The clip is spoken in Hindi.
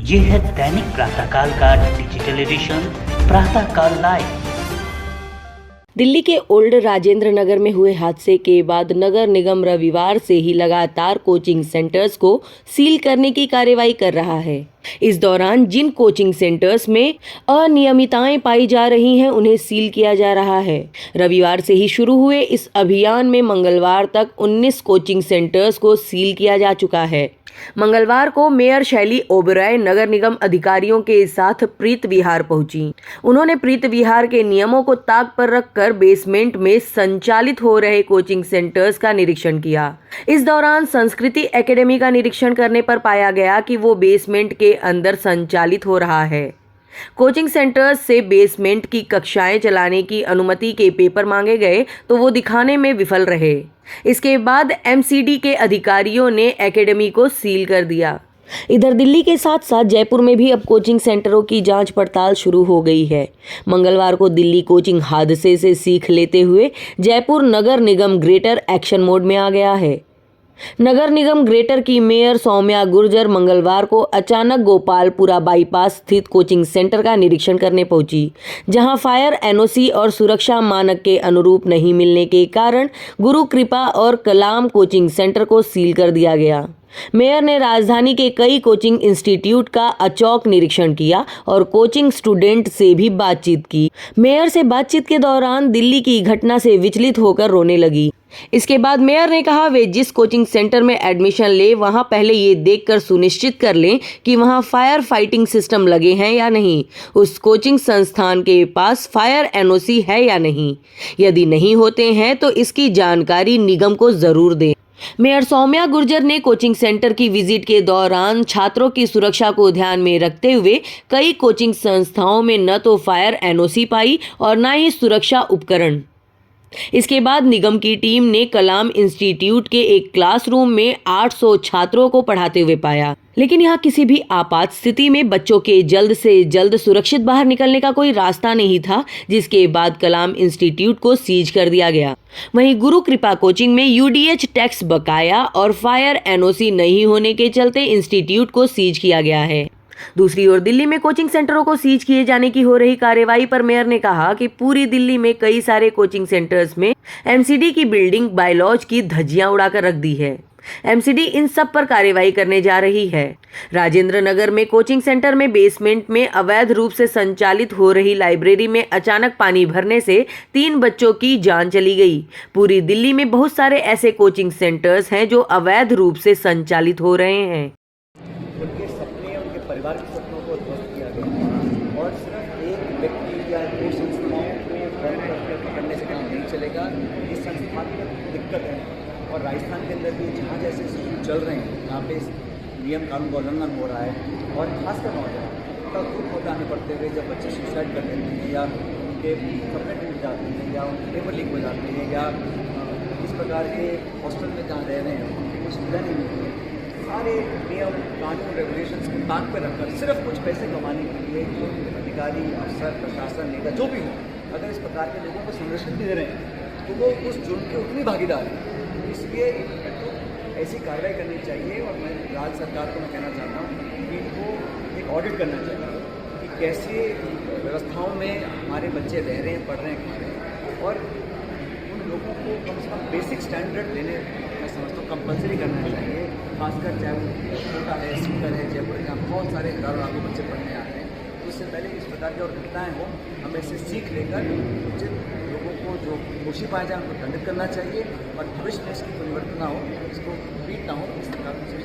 ये है दैनिक प्रातःकाल का डिजिटल एडिशन प्रातःकाल लाइव। दिल्ली के ओल्ड राजेंद्र नगर में हुए हादसे के बाद नगर निगम रविवार से ही लगातार कोचिंग सेंटर्स को सील करने की कार्रवाई कर रहा है। इस दौरान जिन कोचिंग सेंटर्स में अनियमितताएं पाई जा रही हैं उन्हें सील किया जा रहा है। रविवार से ही शुरू हुए इस अभियान में मंगलवार तक 19 कोचिंग सेंटर्स को सील किया जा चुका है। मंगलवार को मेयर शैली ओबराय नगर निगम अधिकारियों के साथ प्रीत विहार पहुंची। उन्होंने प्रीत विहार के नियमों को ताक पर रखकर बेसमेंट में संचालित हो रहे कोचिंग सेंटर्स का निरीक्षण किया। इस दौरान संस्कृति एकेडमी का निरीक्षण करने पर पाया गया कि वो बेसमेंट के अंदर संचालित हो रहा है। कोचिंग सेंटर्स से बेसमेंट की कक्षाएं चलाने की अनुमति के पेपर मांगे गए तो वो दिखाने में विफल रहे। इसके बाद एमसीडी के अधिकारियों ने एकेडमी को सील कर दिया। इधर दिल्ली के साथ साथ जयपुर में भी अब कोचिंग सेंटरों की जांच पड़ताल शुरू हो गई है। मंगलवार को दिल्ली कोचिंग हादसे से सीख लेते हुए जयपुर नगर निगम ग्रेटर एक्शन मोड में आ गया है। नगर निगम ग्रेटर की मेयर सौम्या गुर्जर मंगलवार को अचानक गोपालपुरा बाईपास स्थित कोचिंग सेंटर का निरीक्षण करने पहुंची, जहां फायर एनओसी और सुरक्षा मानक के अनुरूप नहीं मिलने के कारण गुरु कृपा और कलाम कोचिंग सेंटर को सील कर दिया गया। मेयर ने राजधानी के कई कोचिंग इंस्टीट्यूट का अचौक निरीक्षण किया और कोचिंग स्टूडेंट से भी बातचीत की। मेयर से बातचीत के दौरान दिल्ली की घटना से विचलित होकर रोने लगी। इसके बाद मेयर ने कहा वे जिस कोचिंग सेंटर में एडमिशन ले वहां पहले ये देखकर सुनिश्चित कर लें कि वहां फायर फाइटिंग सिस्टम लगे हैं या नहीं, उस कोचिंग संस्थान के पास फायर एनओसी है या नहीं। यदि नहीं होते हैं तो इसकी जानकारी निगम को जरूर दें। मेयर सौम्या गुर्जर ने कोचिंग सेंटर की विजिट के दौरान छात्रों की सुरक्षा को ध्यान में रखते हुए कई कोचिंग संस्थाओं में न तो फायर एनओसी पाई और न ही सुरक्षा उपकरण। इसके बाद निगम की टीम ने कलाम इंस्टीट्यूट के एक क्लासरूम में 800 छात्रों को पढ़ाते हुए पाया, लेकिन यहाँ किसी भी आपात स्थिति में बच्चों के जल्द से जल्द सुरक्षित बाहर निकलने का कोई रास्ता नहीं था, जिसके बाद कलाम इंस्टीट्यूट को सीज कर दिया गया। वहीं गुरु कृपा कोचिंग में यूडीएच टैक्स बकाया और फायर एनओसी नहीं होने के चलते इंस्टीट्यूट को सीज किया गया है। दूसरी ओर दिल्ली में कोचिंग सेंटरों को सीज किए जाने की हो रही कार्रवाई पर मेयर ने कहा कि पूरी दिल्ली में कई सारे कोचिंग सेंटर्स में एमसीडी की बिल्डिंग बायलॉज की धज्जियां उड़ाकर रख दी है। एमसीडी इन सब पर कार्रवाई करने जा रही है। राजेंद्र नगर में कोचिंग सेंटर में बेसमेंट में अवैध रूप से संचालित हो रही लाइब्रेरी में अचानक पानी भरने से 3 बच्चों की जान चली गई। पूरी दिल्ली में बहुत सारे ऐसे कोचिंग सेंटर्स हैं जो अवैध रूप से संचालित हो रहे हैं। परिवार के सपनों को ध्वस्त किया गया और सिर्फ एक व्यक्ति या 2 संस्थाओं को बंद करके पकड़ने से काम नहीं चलेगा। इस संस्थान में दिक्कत है और राजस्थान के अंदर भी जहाँ जैसे स्कूल चल रहे हैं जहाँ पे नियम कानून का उल्लंघन हो रहा है और खासकर नौजवान का दुख होता हमें पड़ते हुए जब बच्चे सुसाइड कर देते हैं या उनके कपड़े टूट जाते हैं या उनके पेपर लीक हो जाते हैं या इस प्रकार के हॉस्टल में जहाँ रह रहे हैं उनकी कुछ सुविधा नहीं मिलती है। सारे नियम कानून रेगुलेशंस को ताक पर रखकर सिर्फ कुछ पैसे कमाने के लिए जो अधिकारी अफसर प्रशासन नेता जो भी हो अगर इस प्रकार के लोगों को संरक्षण दे रहे हैं तो वो उस जुर्म के उतनी भागीदार है। इसलिए ऐसी कार्रवाई करनी चाहिए और मैं राज्य सरकार को मैं कहना चाहता हूँ कि इनको एक ऑडिट करना चाहिए कि कैसे व्यवस्थाओं में हमारे बच्चे रह रहे हैं, पढ़ रहे हैं, खा रहे हैं और उन लोगों को कम से कम बेसिक स्टैंडर्ड लेने मैं समझता हूँ कंपलसरी करना चाहिए। खासकर चाहे वो छोटा है, सीकर है, जयपुर है, जहाँ बहुत सारे हज़ारों लाखों बच्चे पढ़ने आते हैं, तो उससे पहले इस प्रकार की और घटनाएँ हों हमें इससे सीख लेकर उचित लोगों को जो दोषी पाए जाए उनको दंडित करना चाहिए और भविष्य में इसकी परिवर्तन ना हो, इसको रिपीट ना हो, इस प्रकार से